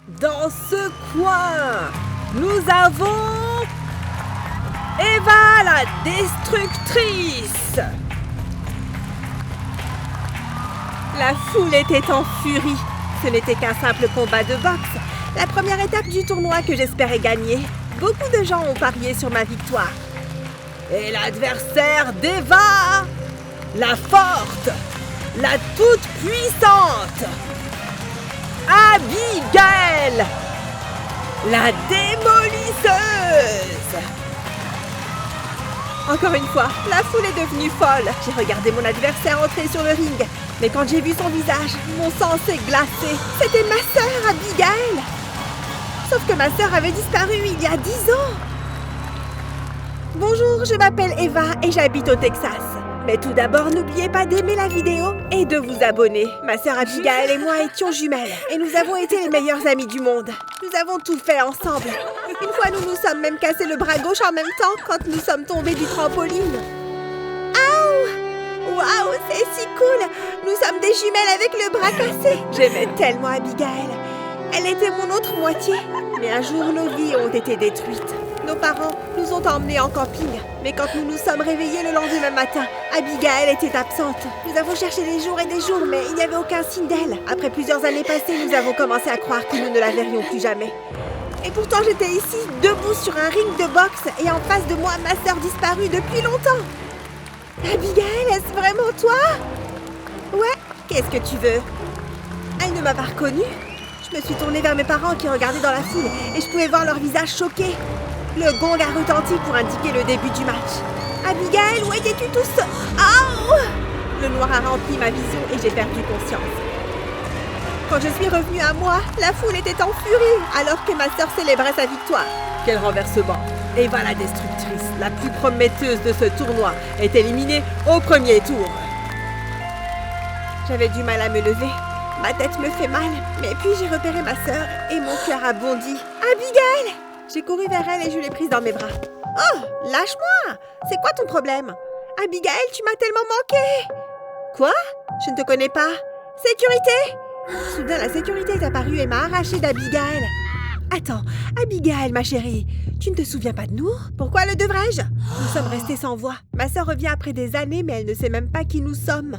Dans ce coin, nous avons Eva la destructrice. La foule était en furie. Ce n'était qu'un simple combat de boxe. La première étape du tournoi que j'espérais gagner. Beaucoup de gens ont parié sur ma victoire. Et l'adversaire d'Eva, la forte, la toute puissante, Abigail, la démolisseuse. Encore une fois, la foule est devenue folle. J'ai regardé mon adversaire entrer sur le ring, mais quand j'ai vu son visage, mon sang s'est glacé. C'était ma sœur, Abigail. Sauf que ma sœur avait disparu il y a 10 ans. Bonjour, je m'appelle Eva et j'habite au Texas. Mais tout d'abord, n'oubliez pas d'aimer la vidéo et de vous abonner. Ma sœur Abigail et moi étions jumelles et nous avons été les meilleures amies du monde. Nous avons tout fait ensemble. Une fois, nous nous sommes même cassé le bras gauche en même temps quand nous sommes tombés du trampoline. Aouh! Waouh, c'est si cool! Nous sommes des jumelles avec le bras cassé. J'aimais tellement Abigail. Elle était mon autre moitié. Mais un jour, nos vies ont été détruites. Nos parents nous ont emmenés en camping. Mais quand nous nous sommes réveillés le lendemain matin, Abigail était absente. Nous avons cherché des jours et des jours, mais il n'y avait aucun signe d'elle. Après plusieurs années passées, nous avons commencé à croire que nous ne la verrions plus jamais. Et pourtant, j'étais ici, debout sur un ring de boxe, et en face de moi, ma sœur disparue depuis longtemps. Abigail, est-ce vraiment toi? Ouais, qu'est-ce que tu veux? Elle ne m'a pas reconnue. Je me suis tournée vers mes parents qui regardaient dans la foule, et je pouvais voir leur visage choqués. Le gong a retenti pour indiquer le début du match. Abigail, où étais-tu tous? Oh! Le noir a rempli ma vision et j'ai perdu conscience. Quand je suis revenue à moi, la foule était en furie alors que ma sœur célébrait sa victoire. Quel renversement! Eva la destructrice, la plus prometteuse de ce tournoi, est éliminée au premier tour. J'avais du mal à me lever. Ma tête me fait mal, mais puis j'ai repéré ma sœur et mon cœur a bondi. Abigail! J'ai couru vers elle et je l'ai prise dans mes bras. Oh, lâche-moi! C'est quoi ton problème? Abigail, tu m'as tellement manqué! Quoi? Je ne te connais pas. Sécurité! Soudain, la sécurité est apparue et m'a arrachée d'Abigail. Attends, Abigail, ma chérie, tu ne te souviens pas de nous? Pourquoi le devrais-je? Nous sommes restés sans voix. Ma sœur revient après des années, mais elle ne sait même pas qui nous sommes.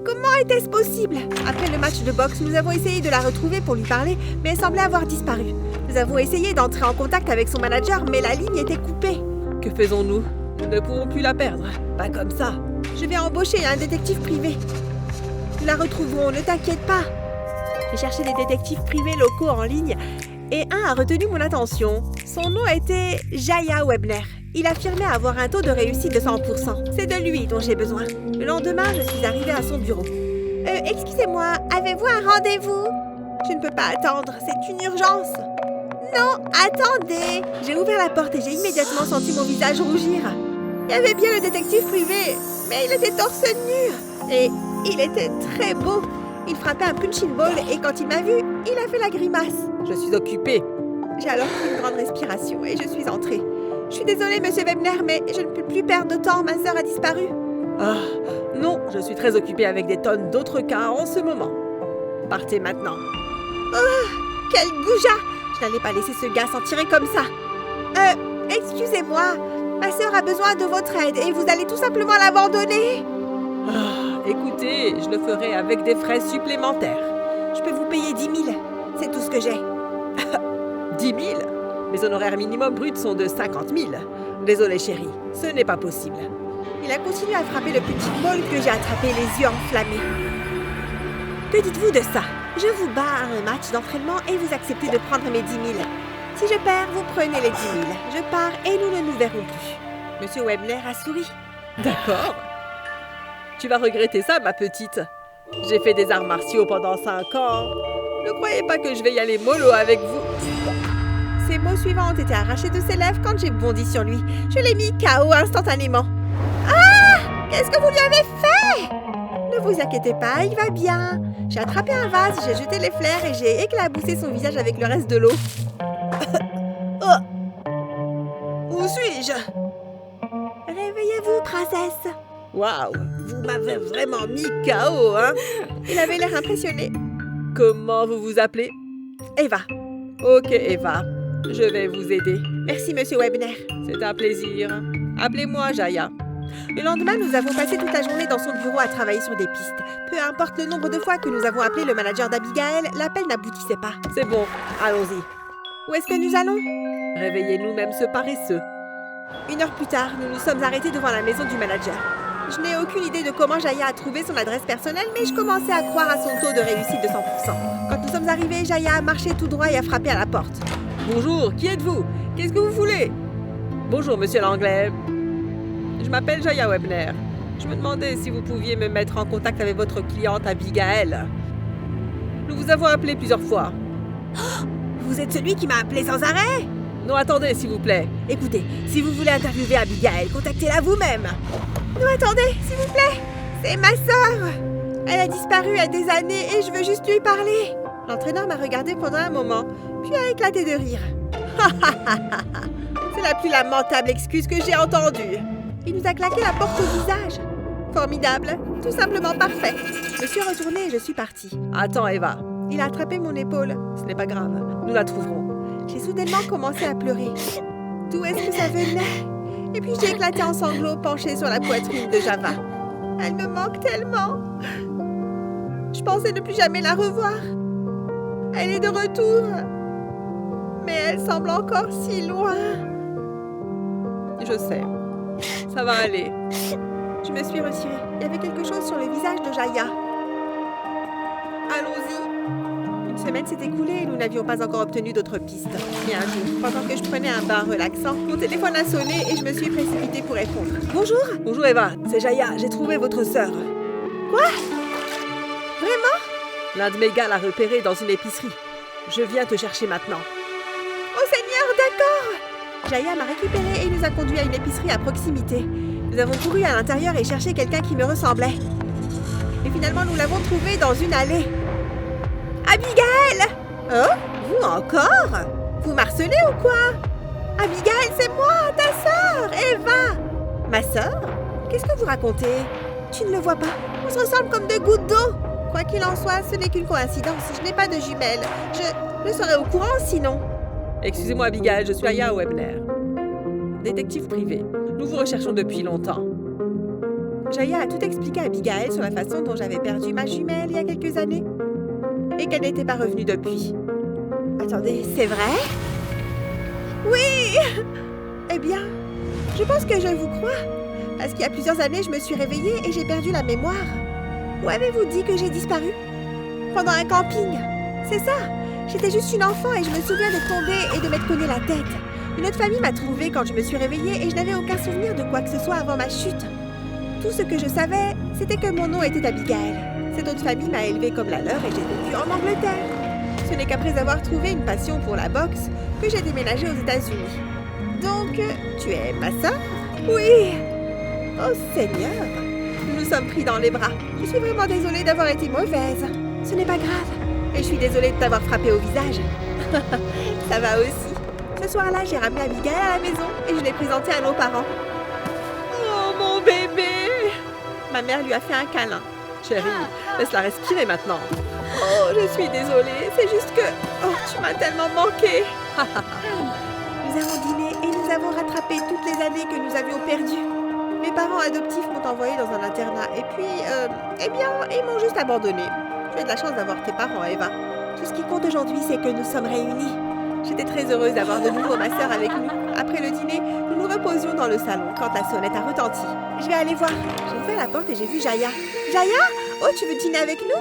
Comment était-ce possible? Après le match de boxe, nous avons essayé de la retrouver pour lui parler, mais elle semblait avoir disparu. Nous avons essayé d'entrer en contact avec son manager, mais la ligne était coupée. Que faisons-nous? Nous ne pourrons plus la perdre. Pas comme ça. Je vais embaucher un détective privé. Nous la retrouverons, ne t'inquiète pas. J'ai cherché des détectives privés locaux en ligne et un a retenu mon attention. Son nom était Jaya Webner. Il affirmait avoir un taux de réussite de 100%. C'est de lui dont j'ai besoin. Le lendemain, je suis arrivée à son bureau. Excusez-moi, avez-vous un rendez-vous? Je ne peux pas attendre, c'est une urgence. Non, attendez! J'ai ouvert la porte et j'ai immédiatement senti mon visage rougir. Il y avait bien le détective privé, mais il était torse nu. Et il était très beau. Il frappait un punching ball et quand il m'a vu, il a fait la grimace. Je suis occupée. J'ai alors pris une grande respiration et je suis entrée. Je suis désolée, monsieur Webner, mais je ne peux plus perdre de temps. Ma sœur a disparu. Ah, non, je suis très occupée avec des tonnes d'autres cas en ce moment. Partez maintenant. Oh, quel goujat! Je n'allais pas laisser ce gars s'en tirer comme ça. Excusez-moi. Ma sœur a besoin de votre aide et vous allez tout simplement l'abandonner. Ah, écoutez, je le ferai avec des frais supplémentaires. Je peux vous payer 10 000. C'est tout ce que j'ai. 10 000? Mes honoraires minimum bruts sont de 50 000. Désolé, chérie, ce n'est pas possible. Il a continué à frapper le petit ball que j'ai attrapé les yeux enflammés. Que dites-vous de ça? Je vous bats à un match d'entraînement et vous acceptez de prendre mes 10 000. Si je perds, vous prenez les 10 000. Je pars et nous ne nous verrons plus. Monsieur Webner a souri. D'accord. Tu vas regretter ça, ma petite. J'ai fait des arts martiaux pendant 5 ans. Ne croyez pas que je vais y aller mollo avec vous. Ces mots suivants ont été arrachés de ses lèvres quand j'ai bondi sur lui. Je l'ai mis KO instantanément. Ah! Qu'est-ce que vous lui avez fait? Ne vous inquiétez pas, il va bien. J'ai attrapé un vase, j'ai jeté les fleurs et j'ai éclaboussé son visage avec le reste de l'eau. Oh. Où suis-je? Réveillez-vous, princesse. Waouh, vous m'avez vraiment mis KO, hein? Il avait l'air impressionné. Comment vous vous appelez? Eva. Ok, Eva. Je vais vous aider. Merci, monsieur Webner. C'est un plaisir. Appelez-moi Jaya. Le lendemain, nous avons passé toute la journée dans son bureau à travailler sur des pistes. Peu importe le nombre de fois que nous avons appelé le manager d'Abigail, l'appel n'aboutissait pas. C'est bon, allons-y. Où est-ce que nous allons? Réveillez-nous même ce paresseux. 1 heure plus tard, nous nous sommes arrêtés devant la maison du manager. Je n'ai aucune idée de comment Jaya a trouvé son adresse personnelle, mais je commençais à croire à son taux de réussite de 100%. Quand nous sommes arrivés, Jaya a marché tout droit et a frappé à la porte. Bonjour, qui êtes-vous? Qu'est-ce que vous voulez? Bonjour, monsieur l'anglais. Je m'appelle Jaya Webner. Je me demandais si vous pouviez me mettre en contact avec votre cliente Abigail. Nous vous avons appelé plusieurs fois. Vous êtes celui qui m'a appelé sans arrêt? Non, attendez, s'il vous plaît. Écoutez, si vous voulez interviewer Abigail, contactez-la vous-même. Non, attendez, s'il vous plaît. C'est ma sœur. Elle a disparu il y a des années et je veux juste lui parler. L'entraîneur m'a regardé pendant un moment, puis a éclaté de rire. C'est la plus lamentable excuse que j'ai entendue. Il nous a claqué la porte au visage. Formidable, tout simplement parfait. Je me suis retournée et je suis partie. Attends, Eva. Il a attrapé mon épaule. Ce n'est pas grave, nous la trouverons. J'ai soudainement commencé à pleurer. D'où est-ce que ça venait? Et puis j'ai éclaté en sanglots penchée sur la poitrine de Java. Elle me manque tellement. Je pensais ne plus jamais la revoir. Elle est de retour. Mais elle semble encore si loin. Je sais. Ça va aller. Je me suis retirée. Il y avait quelque chose sur le visage de Jaya. Allons-y. Une semaine s'est écoulée et nous n'avions pas encore obtenu d'autres pistes. Et un jour, pendant que je prenais un bain relaxant, mon téléphone a sonné et je me suis précipitée pour répondre. Bonjour. Bonjour Eva, c'est Jaya. J'ai trouvé votre sœur. Quoi? Vraiment? L'un de mes gars l'a repérée dans une épicerie. Je viens te chercher maintenant. Oh Seigneur, d'accord! Jaya m'a récupérée et nous a conduits à une épicerie à proximité. Nous avons couru à l'intérieur et cherché quelqu'un qui me ressemblait. Et finalement, nous l'avons trouvée dans une allée. Abigail! Oh? Vous encore? Vous m'harcelez ou quoi? Abigail, c'est moi, ta sœur, Eva! Ma sœur? Qu'est-ce que vous racontez? Tu ne le vois pas? On se ressemble comme deux gouttes d'eau. Quoi qu'il en soit, ce n'est qu'une coïncidence. Je n'ai pas de jumelles. Je serais au courant sinon. Excusez-moi Abigail, je suis Jaya Webner. Détective privé. Nous vous recherchons depuis longtemps. Jaya a tout expliqué à Abigail sur la façon dont j'avais perdu ma jumelle il y a quelques années et qu'elle n'était pas revenue depuis. Attendez, c'est vrai? Oui! Eh bien, je pense que je vous crois. Parce qu'il y a plusieurs années, je me suis réveillée et j'ai perdu la mémoire. Où avez-vous dit que j'ai disparu? Pendant un camping. C'est ça. J'étais juste une enfant et je me souviens de tomber et de m'être cogné la tête. Une autre famille m'a trouvée quand je me suis réveillée et je n'avais aucun souvenir de quoi que ce soit avant ma chute. Tout ce que je savais, c'était que mon nom était Abigail. Cette autre famille m'a élevée comme la leur et j'ai vécu en Angleterre. Ce n'est qu'après avoir trouvé une passion pour la boxe que j'ai déménagé aux États-Unis. Donc, tu es ma sœur? Oui! Oh Seigneur! Nous nous sommes pris dans les bras. Je suis vraiment désolée d'avoir été mauvaise. Ce n'est pas grave. Et je suis désolée de t'avoir frappé au visage. Ça va aussi. Ce soir-là, j'ai ramené Abigail à la maison et je l'ai présentée à nos parents. Oh, mon bébé! Ma mère lui a fait un câlin. Chérie, laisse-la respirer maintenant. Oh, je suis désolée. C'est juste que... Oh, tu m'as tellement manqué. Nous avons dîné et nous avons rattrapé toutes les années que nous avions perdues. Mes parents adoptifs m'ont envoyée dans un internat et puis, eh bien, ils m'ont juste abandonnée. Tu as de la chance d'avoir tes parents, Eva. Tout ce qui compte aujourd'hui, c'est que nous sommes réunis. J'étais très heureuse d'avoir de nouveau ma sœur avec nous. Après le dîner, nous nous reposions dans le salon quand la sonnette a retenti. Je vais aller voir. J'ai ouvert la porte et j'ai vu Jaya. Jaya? Oh, tu veux dîner avec nous?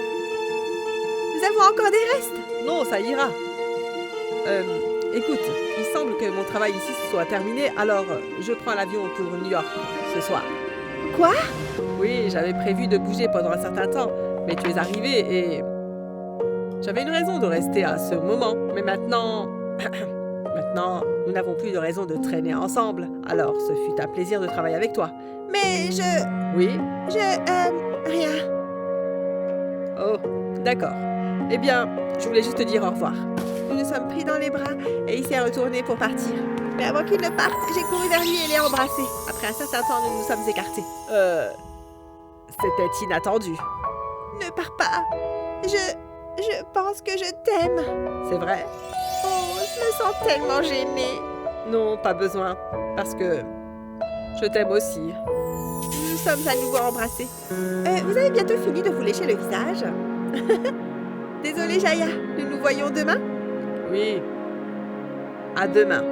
Nous avons encore des restes. Non, ça ira. Écoute, il semble que mon travail ici soit terminé, alors je prends l'avion pour New York ce soir. Quoi? Oui, j'avais prévu de bouger pendant un certain temps, mais tu es arrivé et... J'avais une raison de rester à ce moment, mais maintenant... Maintenant, nous n'avons plus de raison de traîner ensemble, alors ce fut un plaisir de travailler avec toi. Mais Oui? Rien. Oh, d'accord. Eh bien, je voulais juste te dire au revoir. Nous nous sommes pris dans les bras et il s'est retourné pour partir. Mais avant qu'il ne parte, j'ai couru vers lui et l'ai embrassé. Après un certain temps, nous nous sommes écartés. C'était inattendu. Ne pars pas. Je pense que je t'aime. C'est vrai? Oh, je me sens tellement gênée. Non, pas besoin. Parce que je t'aime aussi. Nous sommes à nouveau embrassés. Vous avez bientôt fini de vous lécher le visage? Désolée, Jaya. Nous nous voyons demain? Oui. À demain.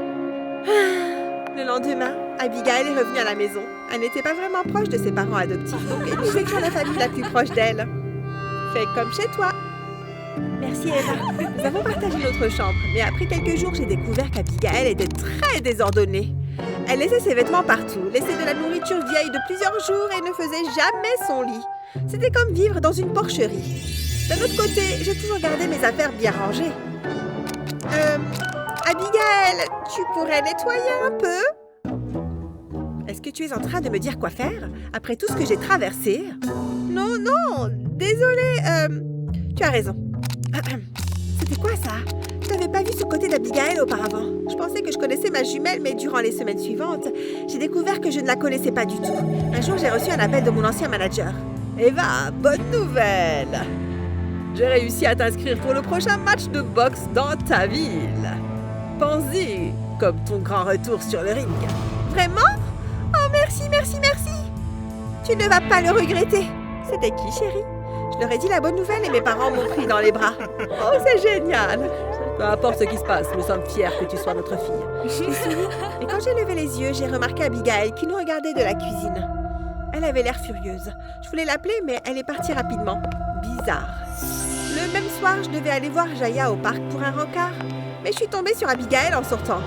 Le lendemain, Abigail est revenue à la maison. Elle n'était pas vraiment proche de ses parents adoptifs, donc nous étions la famille la plus proche d'elle. Fais comme chez toi. Merci Eva. Nous avons partagé notre chambre, mais après quelques jours, j'ai découvert qu'Abigail était très désordonnée. Elle laissait ses vêtements partout, laissait de la nourriture vieille de plusieurs jours et ne faisait jamais son lit. C'était comme vivre dans une porcherie. D'un autre côté, j'ai toujours gardé mes affaires bien rangées. Abigail, tu pourrais nettoyer un peu? Est-ce que tu es en train de me dire quoi faire, après tout ce que j'ai traversé? Non, non, désolée, tu as raison. C'était quoi ça? Je n'avais pas vu ce côté d'Abigail auparavant. Je pensais que je connaissais ma jumelle, mais durant les semaines suivantes, j'ai découvert que je ne la connaissais pas du tout. Un jour, j'ai reçu un appel de mon ancien manager. Eva, bonne nouvelle! J'ai réussi à t'inscrire pour le prochain match de boxe dans ta ville. Pense-y, comme ton grand retour sur le ring. Vraiment? Oh, merci, merci, merci! Tu ne vas pas le regretter. C'était qui, chérie? Je leur ai dit la bonne nouvelle et mes parents m'ont pris dans les bras. Oh, c'est génial! Peu importe ce qui se passe, nous sommes fiers que tu sois notre fille. Je suis. Et quand j'ai levé les yeux, j'ai remarqué Abigail qui nous regardait de la cuisine. Elle avait l'air furieuse. Je voulais l'appeler, mais elle est partie rapidement. Bizarre. Le même soir, je devais aller voir Jaya au parc pour un rencard. Mais je suis tombée sur Abigail en sortant.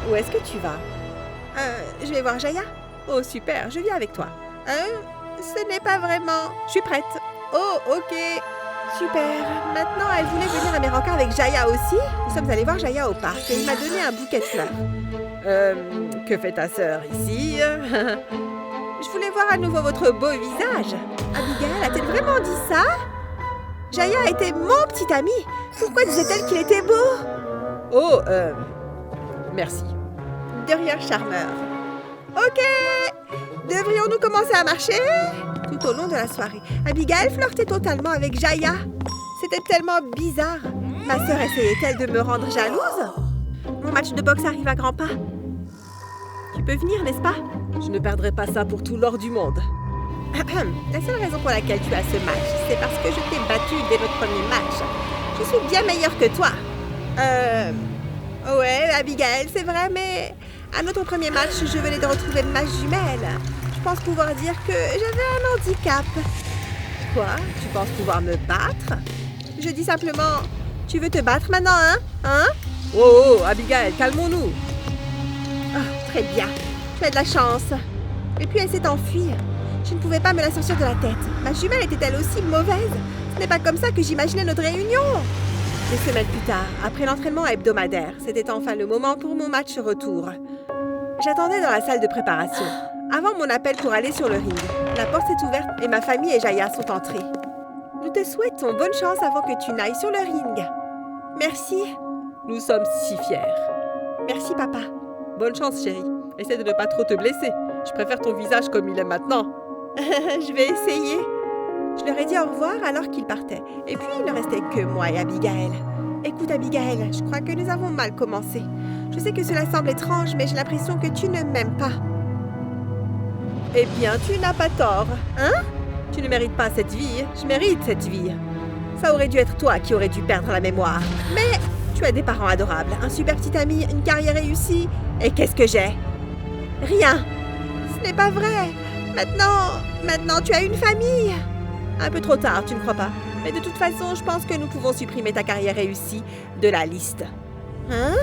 Où est-ce que tu vas? Je vais voir Jaya. Oh, super, je viens avec toi. Ce n'est pas vraiment... Je suis prête. Oh, ok. Super. Maintenant, elle voulait venir à mes rencarts avec Jaya aussi. Nous sommes allés voir Jaya au parc et il m'a donné un bouquet de fleurs. Que fait ta sœur ici? Je voulais voir à nouveau votre beau visage. Abigail, a-t-elle vraiment dit ça? Jaya était mon petit ami. Pourquoi disait-elle qu'il était beau? Oh, merci. De rien, charmeur. Ok. Devrions-nous commencer à marcher? Tout au long de la soirée, Abigail flirtait totalement avec Jaya. C'était tellement bizarre. Ma sœur essayait-elle de me rendre jalouse? Mon match de boxe arrive à grands pas. Tu peux venir, n'est-ce pas? Je ne perdrai pas ça pour tout l'or du monde. La seule raison pour laquelle tu as ce match, c'est parce que je t'ai battu dès notre premier match. Je suis bien meilleure que toi. Ouais, Abigail, c'est vrai, mais à notre premier match, je venais de retrouver ma jumelle. Je pense pouvoir dire que j'avais un handicap. Quoi? Tu penses pouvoir me battre? Je dis simplement, tu veux te battre maintenant, hein? Oh, Abigail, calmons-nous. Oh, très bien. Tu as de la chance. Et puis elle s'est enfuie. Je ne pouvais pas me la sortir de la tête. Ma jumelle était elle aussi mauvaise. Ce n'est pas comme ça que j'imaginais notre réunion. Des semaines plus tard, après l'entraînement hebdomadaire, c'était enfin le moment pour mon match retour. J'attendais dans la salle de préparation. Avant mon appel pour aller sur le ring, la porte s'est ouverte et ma famille et Jaya sont entrés. Nous te souhaitons bonne chance avant que tu n'ailles sur le ring. Merci. Nous sommes si fiers. Merci, papa. Bonne chance, chérie. Essaie de ne pas trop te blesser. Je préfère ton visage comme il est maintenant. Je vais essayer. Je leur ai dit au revoir alors qu'ils partaient. Et puis, il ne restait que moi et Abigail. Écoute, Abigail, je crois que nous avons mal commencé. Je sais que cela semble étrange, mais j'ai l'impression que tu ne m'aimes pas. Eh bien, tu n'as pas tort. Hein? Tu ne mérites pas cette vie. Je mérite cette vie. Ça aurait dû être toi qui aurais dû perdre la mémoire. Mais tu as des parents adorables, un super petit ami, une carrière réussie. Et qu'est-ce que j'ai? Rien. Ce n'est pas vrai. Maintenant, tu as une famille. Un peu trop tard, tu ne crois pas? Mais de toute façon, je pense que nous pouvons supprimer ta carrière réussie de la liste. Hein?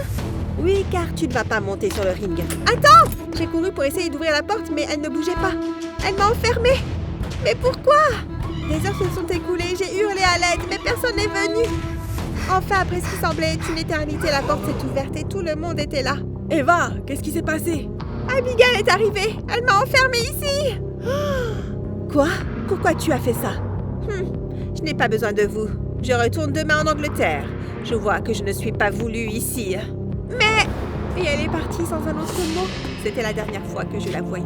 Oui, car tu ne vas pas monter sur le ring. Attends! J'ai couru pour essayer d'ouvrir la porte, mais elle ne bougeait pas. Elle m'a enfermée. Mais pourquoi? Des heures se sont écoulées, j'ai hurlé à l'aide, mais personne n'est venu. Enfin, après ce qui semblait être une éternité, la porte s'est ouverte et tout le monde était là. Eva, qu'est-ce qui s'est passé? Abigail est arrivée. Elle m'a enfermée ici. Quoi? Pourquoi tu as fait ça? Je n'ai pas besoin de vous. Je retourne demain en Angleterre. Je vois que je ne suis pas voulue ici. Mais... Et elle est partie sans un autre mot. C'était la dernière fois que je la voyais.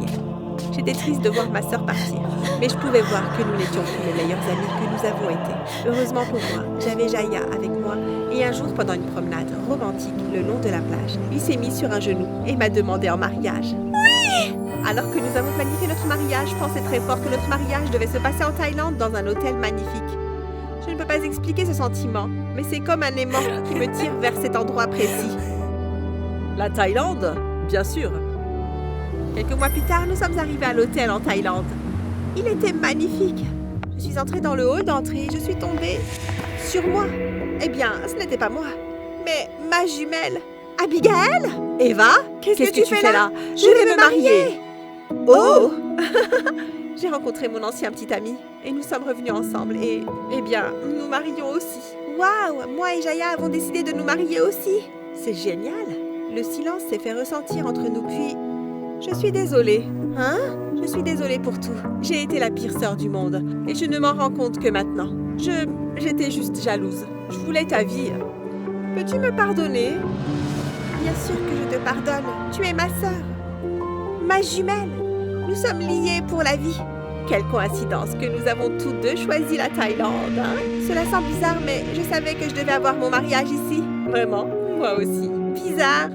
J'étais triste de voir ma sœur partir, mais je pouvais voir que nous n'étions plus les meilleurs amis que nous avons été. Heureusement pour moi, j'avais Jaya avec moi et un jour, pendant une promenade romantique le long de la plage, il s'est mis sur un genou et m'a demandé en mariage. Oui! Alors que nous avons planifié notre mariage, je pensais très fort que notre mariage devait se passer en Thaïlande dans un hôtel magnifique. Je ne peux pas expliquer ce sentiment, mais c'est comme un aimant qui me tire vers cet endroit précis. La Thaïlande? Bien sûr. Quelques mois plus tard, nous sommes arrivés à l'hôtel en Thaïlande. Il était magnifique. Je suis entrée dans le hall d'entrée et je suis tombée sur moi. Eh bien, ce n'était pas moi, mais ma jumelle. Abigail? Eva? Qu'est-ce que tu fais là? Je vais me marier. Oh! J'ai rencontré mon ancien petit ami et nous sommes revenus ensemble et, eh bien, nous marions aussi. Waouh! Moi et Jaya avons décidé de nous marier aussi. C'est génial. Le silence s'est fait ressentir entre nous puis... Je suis désolée. Hein? Je suis désolée pour tout. J'ai été la pire sœur du monde et je ne m'en rends compte que maintenant. J'étais juste jalouse. Je voulais ta vie. Peux-tu me pardonner? Bien sûr que je te pardonne. Tu es ma sœur. Ma jumelle. Nous sommes liés pour la vie. Quelle coïncidence que nous avons tous deux choisi la Thaïlande. Hein? Cela semble bizarre, mais je savais que je devais avoir mon mariage ici. Vraiment? Moi aussi. Bizarre.